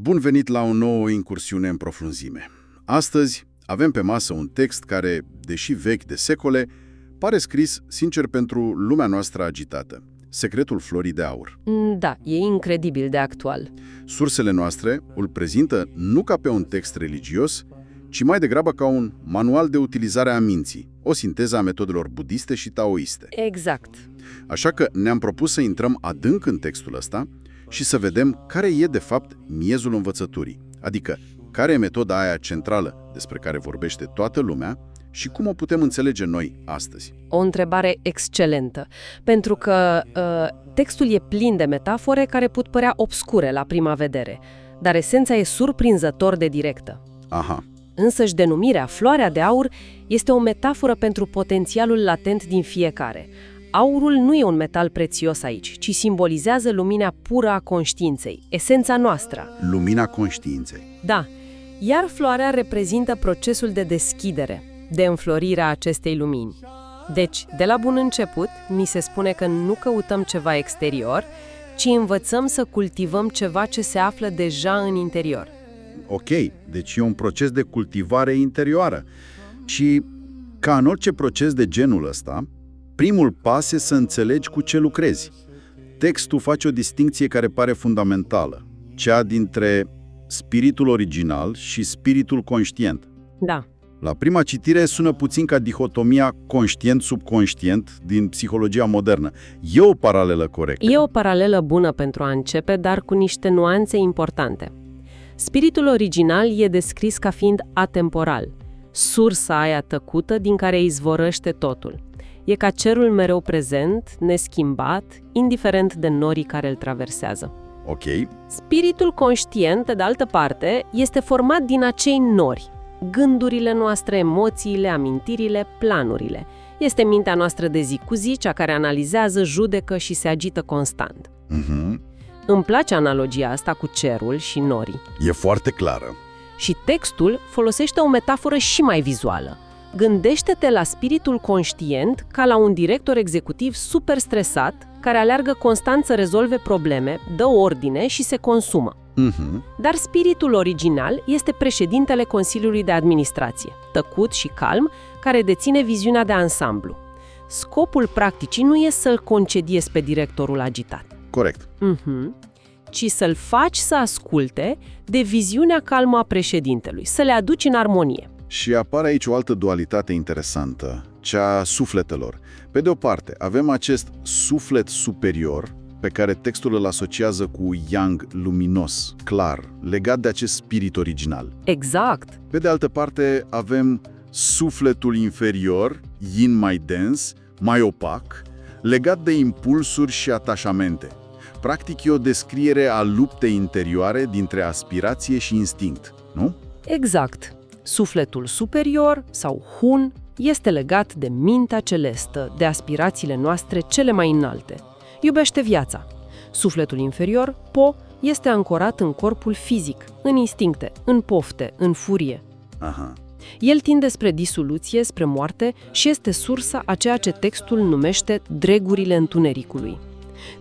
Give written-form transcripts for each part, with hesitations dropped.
Bun venit la o nouă incursiune în profunzime. Astăzi avem pe masă un text care, deși vechi de secole, pare scris sincer pentru lumea noastră agitată. Secretul florii de aur. Da, e incredibil de actual. Sursele noastre îl prezintă nu ca pe un text religios, ci mai degrabă ca un manual de utilizare a minții, o sinteză a metodelor budiste și taoiste. Exact. Așa că ne-am propus să intrăm adânc în textul ăsta și să vedem care e de fapt miezul învățăturii, adică care e metoda aia centrală despre care vorbește toată lumea și cum o putem înțelege noi astăzi. O întrebare excelentă, pentru că textul e plin de metafore care pot părea obscure la prima vedere, dar esența e surprinzător de directă. Aha. Însăși denumirea Floarea de Aur este o metaforă pentru potențialul latent din fiecare. Aurul nu e un metal prețios aici, ci simbolizează lumina pură a conștiinței, esența noastră. Lumina conștiinței. Da, iar floarea reprezintă procesul de deschidere, de înflorire a acestei lumini. Deci, de la bun început, ni se spune că nu căutăm ceva exterior, ci învățăm să cultivăm ceva ce se află deja în interior. Ok, deci e un proces de cultivare interioară. Și, ca în orice proces de genul ăsta, primul pas e să înțelegi cu ce lucrezi. Textul face o distincție care pare fundamentală, cea dintre spiritul original și spiritul conștient. Da. La prima citire sună puțin ca dihotomia conștient-subconștient din psihologia modernă. E o paralelă corectă. E o paralelă bună pentru a începe, dar cu niște nuanțe importante. Spiritul original e descris ca fiind atemporal, sursa aia tăcută din care izvorăște totul. E ca cerul mereu prezent, neschimbat, indiferent de norii care îl traversează. Ok. Spiritul conștient, de altă parte, este format din acei nori. Gândurile noastre, emoțiile, amintirile, planurile. Este mintea noastră de zi cu zi, cea care analizează, judecă și se agită constant. Îmi place analogia asta cu cerul și norii. E foarte clară. Și textul folosește o metaforă și mai vizuală. Gândește-te la spiritul conștient ca la un director executiv super stresat, care aleargă constant să rezolve probleme, dă ordine și se consumă. Dar spiritul original este președintele Consiliului de Administrație, tăcut și calm, care deține viziunea de ansamblu. Scopul practicii nu e să-l concediezi pe directorul agitat. Corect. Ci să-l faci să asculte de viziunea calmă a președintelui, să le aduci în armonie. Și apare aici o altă dualitate interesantă, cea a sufletelor. Pe de o parte, avem acest suflet superior, pe care textul îl asociază cu yang luminos, clar, legat de acest spirit original. Exact. Pe de altă parte, avem sufletul inferior, yin mai dens, mai opac, legat de impulsuri și atașamente. Practic e o descriere a luptei interioare dintre aspirație și instinct, nu? Exact. Sufletul superior, sau hun, este legat de mintea celestă, de aspirațiile noastre cele mai înalte. Iubește viața. Sufletul inferior, po, este ancorat în corpul fizic, în instincte, în pofte, în furie. Aha. El tinde spre disoluție, spre moarte și este sursa a ceea ce textul numește dregurile întunericului.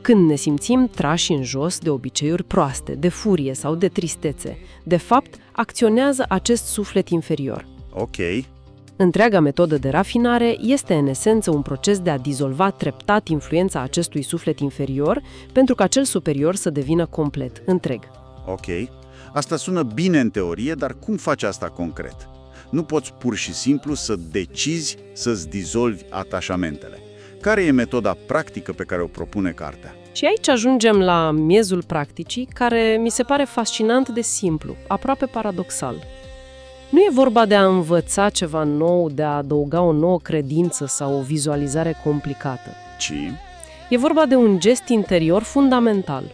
Când ne simțim trași în jos de obiceiuri proaste, de furie sau de tristețe, de fapt, acționează acest suflet inferior. Ok. Întreaga metodă de rafinare este în esență un proces de a dizolva treptat influența acestui suflet inferior pentru ca cel superior să devină complet, întreg. Ok. Asta sună bine în teorie, dar cum faci asta concret? Nu poți pur și simplu să decizi să-ți dizolvi atașamentele. Care e metoda practică pe care o propune cartea? Și aici ajungem la miezul practicii, care mi se pare fascinant de simplu, aproape paradoxal. Nu e vorba de a învăța ceva nou, de a adăuga o nouă credință sau o vizualizare complicată. Ci? E vorba de un gest interior fundamental,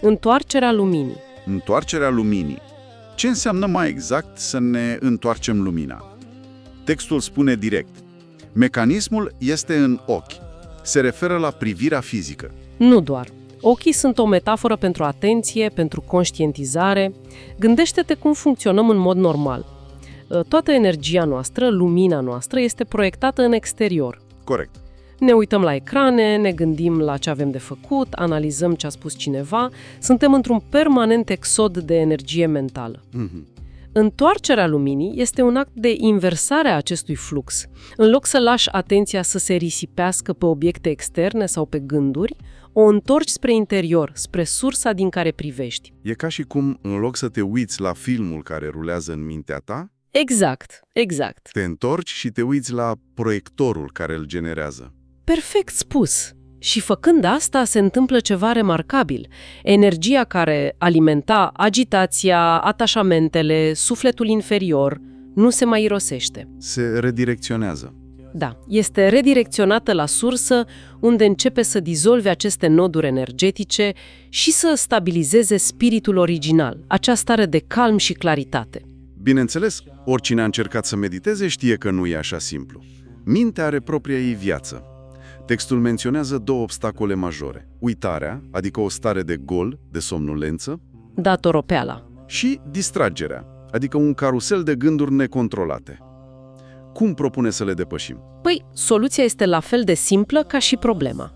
întoarcerea luminii. Întoarcerea luminii. Ce înseamnă mai exact să ne întoarcem lumina? Textul spune direct: mecanismul este în ochi. Se referă la privirea fizică. Nu doar. Ochii sunt o metaforă pentru atenție, pentru conștientizare. Gândește-te cum funcționăm în mod normal. Toată energia noastră, lumina noastră, este proiectată în exterior. Corect. Ne uităm la ecrane, ne gândim la ce avem de făcut, analizăm ce a spus cineva, suntem într-un permanent exod de energie mentală. Întoarcerea luminii este un act de inversare a acestui flux. În loc să lași atenția să se risipească pe obiecte externe sau pe gânduri, o întorci spre interior, spre sursa din care privești. E ca și cum, în loc să te uiți la filmul care rulează în mintea ta, Exact. te întorci și te uiți la proiectorul care îl generează. Perfect spus. Și făcând asta se întâmplă ceva remarcabil. Energia care alimenta agitația, atașamentele, sufletul inferior, nu se mai irosește. Se redirecționează. Da, este redirecționată la sursă, unde începe să dizolve aceste noduri energetice și să stabilizeze spiritul original, acea stare de calm și claritate. Bineînțeles, oricine a încercat să mediteze știe că nu e așa simplu. Mintea are propria ei viață. Textul menționează două obstacole majore. Uitarea, adică o stare de gol, de somnolență, Datoropeala. și distragerea, adică un carusel de gânduri necontrolate. Cum propune să le depășim? Păi, soluția este la fel de simplă ca și problema.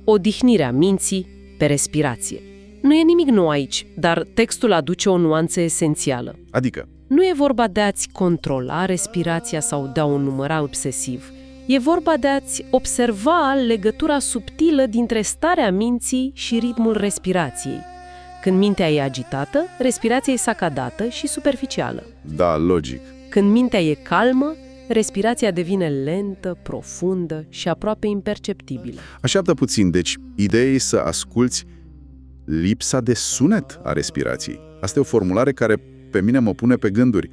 Odihnirea minții pe respirație. Nu e nimic nou aici, dar textul aduce o nuanță esențială. Adică, Nu e vorba de a-ți controla respirația sau de a o număra obsesiv. E vorba de a-ți observa legătura subtilă dintre starea minții și ritmul respirației. Când mintea e agitată, respirația e sacadată și superficială. da, logic. Când mintea e calmă, respirația devine lentă, profundă și aproape imperceptibilă. Așteaptă puțin, deci ideea e să asculți lipsa de sunet a respirației. Asta e o formulare care pe mine mă pune pe gânduri.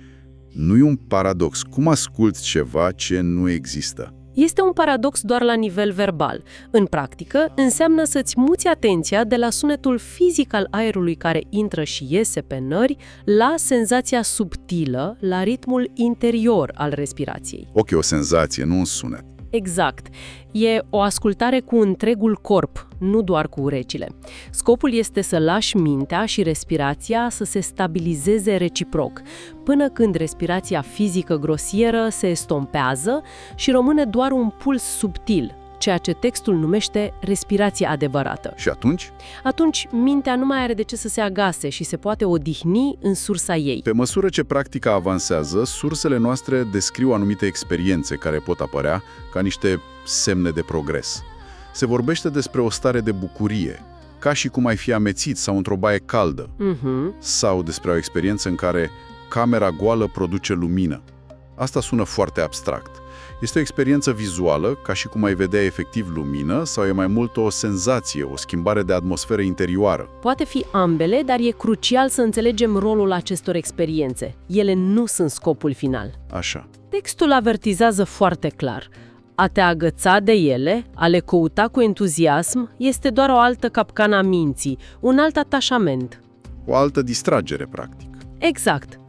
Nu e un paradox. Cum asculți ceva ce nu există? Este un paradox doar la nivel verbal. În practică, înseamnă să-ți muți atenția de la sunetul fizic al aerului care intră și iese pe nări la senzația subtilă, la ritmul interior al respirației. Ok, o senzație, nu un sunet. Exact. E o ascultare cu întregul corp, nu doar cu urechile. Scopul este să lași mintea și respirația să se stabilizeze reciproc, până când respirația fizică grosieră se estompează și rămâne doar un puls subtil, ceea ce textul numește respirație adevărată. Și atunci, Atunci, mintea nu mai are de ce să se agase și se poate odihni în sursa ei. pe măsură ce practica avansează, sursele noastre descriu anumite experiențe care pot apărea ca niște semne de progres. Se vorbește despre o stare de bucurie, ca și cum ai fi amețit sau într-o baie caldă, sau despre o experiență în care camera goală produce lumină. Asta sună foarte abstract. Este o experiență vizuală, ca și cum ai vedea efectiv lumină, sau e mai mult o senzație, o schimbare de atmosferă interioară? Poate fi ambele, dar e crucial să înțelegem rolul acestor experiențe. Ele nu sunt scopul final. Așa. Textul avertizează foarte clar. A te agăța de ele, a le căuta cu entuziasm, este doar o altă capcană a minții, un alt atașament. O altă distragere, practic. Exact.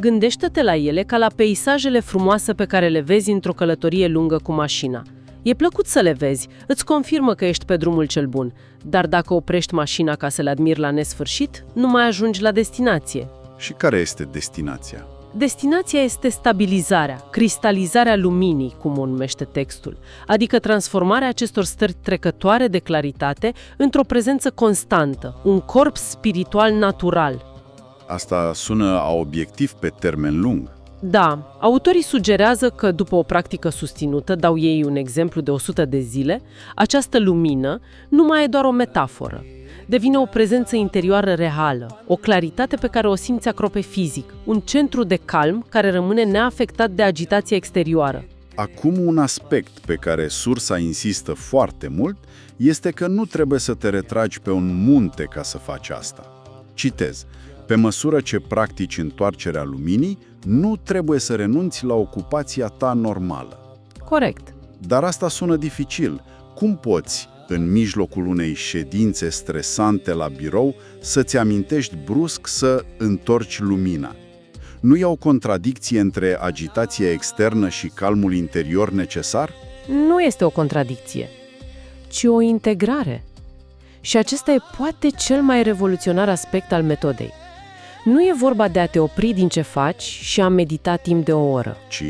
Gândește-te la ele ca la peisajele frumoase pe care le vezi într-o călătorie lungă cu mașina. E plăcut să le vezi, îți confirmă că ești pe drumul cel bun, dar dacă oprești mașina ca să le admiri la nesfârșit, nu mai ajungi la destinație. Și care este destinația? Destinația este stabilizarea, cristalizarea luminii, cum o numește textul, adică transformarea acestor stări trecătoare de claritate într-o prezență constantă, un corp spiritual natural. Asta sună a obiectiv pe termen lung. Da, autorii sugerează că după o practică susținută, dau ei un exemplu de 100 de zile, această lumină nu mai e doar o metaforă. Devine o prezență interioară reală, o claritate pe care o simți aproape fizic, un centru de calm care rămâne neafectat de agitația exterioară. Acum, un aspect pe care sursa insistă foarte mult este că nu trebuie să te retragi pe un munte ca să faci asta. Citez: pe măsură ce practici întoarcerea luminii, nu trebuie să renunți la ocupația ta normală. Corect. Dar asta sună dificil. Cum poți, în mijlocul unei ședințe stresante la birou, să-ți amintești brusc să întorci lumina? Nu e o contradicție între agitația externă și calmul interior necesar? Nu este o contradicție, ci o integrare. Și acesta e poate cel mai revoluționar aspect al metodei. Nu e vorba de a te opri din ce faci și a medita timp de o oră. Ci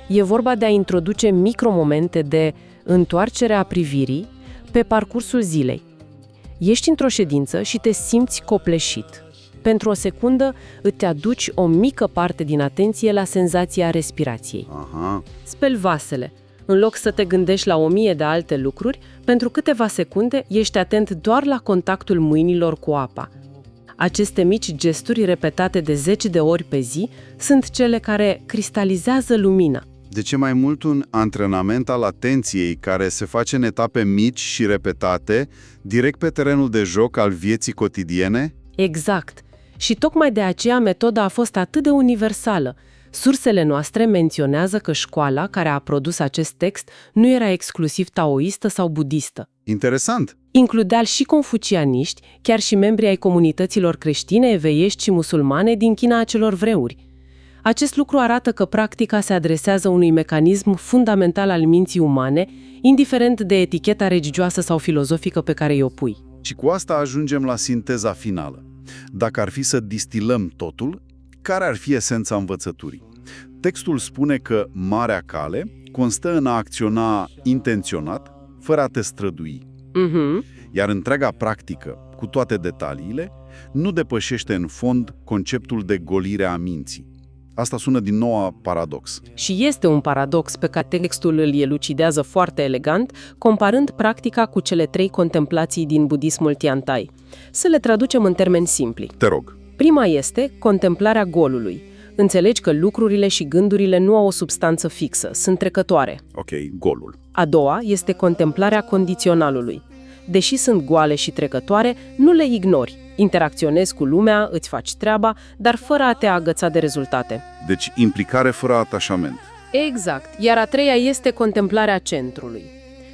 E vorba de a introduce micromomente de întoarcerea privirii pe parcursul zilei. Ești într-o ședință și te simți copleșit. Pentru o secundă îți aduci o mică parte din atenție la senzația respirației. Aha. Speli vasele. În loc să te gândești la 1000 de alte lucruri, pentru câteva secunde ești atent doar la contactul mâinilor cu apa. Aceste mici gesturi repetate de 10 de ori pe zi sunt cele care cristalizează lumina. De ce mai mult un antrenament al atenției care se face în etape mici și repetate, direct pe terenul de joc al vieții cotidiene? Exact. Și tocmai de aceea metoda a fost atât de universală. Sursele noastre menționează că școala care a produs acest text nu era exclusiv taoistă sau budistă. Interesant! Includea și confucianiști, chiar și membri ai comunităților creștine, eveiești și musulmane din China acelor vreuri. Acest lucru arată că practica se adresează unui mecanism fundamental al minții umane, indiferent de eticheta religioasă sau filozofică pe care i-o pui. Și cu asta ajungem la sinteza finală. Dacă ar fi să distilăm totul, care ar fi esența învățăturii? Textul spune că marea cale constă în a acționa intenționat, fără a te strădui. Iar întreaga practică, cu toate detaliile, nu depășește în fond conceptul de golire a minții. Asta sună din nou paradox. Și este un paradox pe care textul îl elucidează foarte elegant, comparând practica cu cele 3 contemplații din budismul Tiantai. Să le traducem în termeni simpli. Te rog. Prima este contemplarea golului. Înțelegi că lucrurile și gândurile nu au o substanță fixă, sunt trecătoare. Ok, golul. A doua este contemplarea condiționalului. Deși sunt goale și trecătoare, nu le ignori. Interacționezi cu lumea, îți faci treaba, dar fără a te agăța de rezultate. Deci implicare fără atașament. Exact. Iar a treia este contemplarea centrului.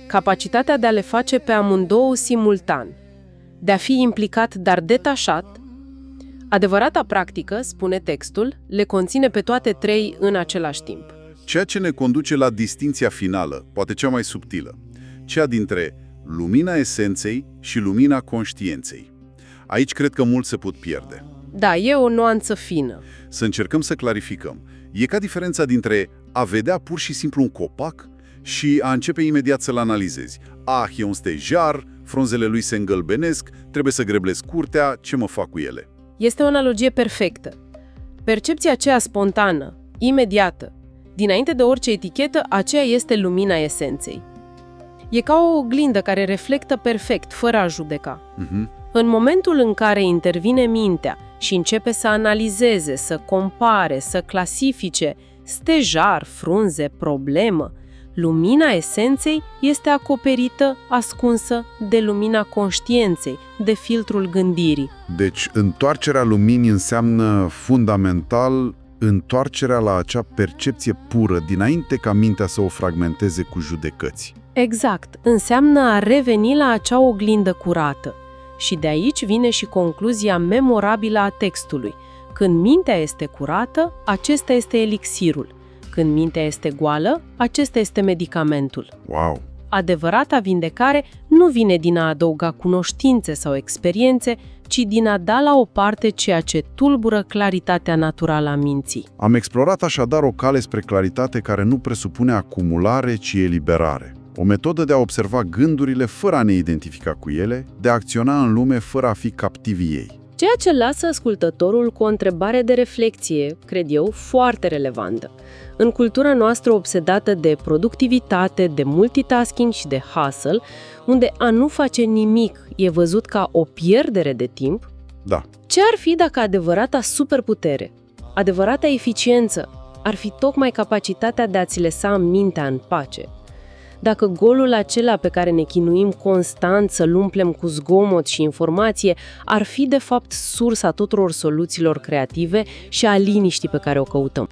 Capacitatea de a le face pe amândouă simultan. De a fi implicat, dar detașat. Adevărata practică, spune textul, le conține pe toate 3 în același timp. Ceea ce ne conduce la distinția finală, poate cea mai subtilă, cea dintre lumina esenței și lumina conștiinței. Aici cred că mult se pot pierde. Da, e o nuanță fină. Să încercăm să clarificăm. E ca diferența dintre a vedea pur și simplu un copac și a începe imediat să-l analizezi. E un stejar, frunzele lui se îngălbenesc, trebuie să greblesc curtea, ce mă fac cu ele? Este o analogie perfectă. Percepția aceea spontană, imediată, dinainte de orice etichetă, aceea este lumina esenței. E ca o oglindă care reflectă perfect, fără a judeca. În momentul în care intervine mintea și începe să analizeze, să compare, să clasifice stejar, frunze, problemă, lumina esenței este acoperită, ascunsă de lumina conștiinței, de filtrul gândirii. Deci, întoarcerea luminii înseamnă fundamental întoarcerea la acea percepție pură, dinainte ca mintea să o fragmenteze cu judecăți. Exact, înseamnă a reveni la acea oglindă curată. Și de aici vine și concluzia memorabilă a textului. Când mintea este curată, acesta este elixirul. Când mintea este goală, acesta este medicamentul. Wow! Adevărata vindecare nu vine din a adăuga cunoștințe sau experiențe, ci din a da la o parte ceea ce tulbură claritatea naturală a minții. Am explorat așadar o cale spre claritate care nu presupune acumulare, ci eliberare. O metodă de a observa gândurile fără a ne identifica cu ele, de a acționa în lume fără a fi captivii ei. Ceea ce lasă ascultătorul cu o întrebare de reflexie, cred eu, foarte relevantă. În cultura noastră obsedată de productivitate, de multitasking și de hustle, unde a nu face nimic e văzut ca o pierdere de timp, Da. ce ar fi dacă adevărata superputere, adevărata eficiență, ar fi tocmai capacitatea de a-ți lăsa mintea în pace? Dacă golul acela pe care ne chinuim constant să-l umplem cu zgomot și informație ar fi de fapt sursa tuturor soluțiilor creative și a liniștii pe care o căutăm.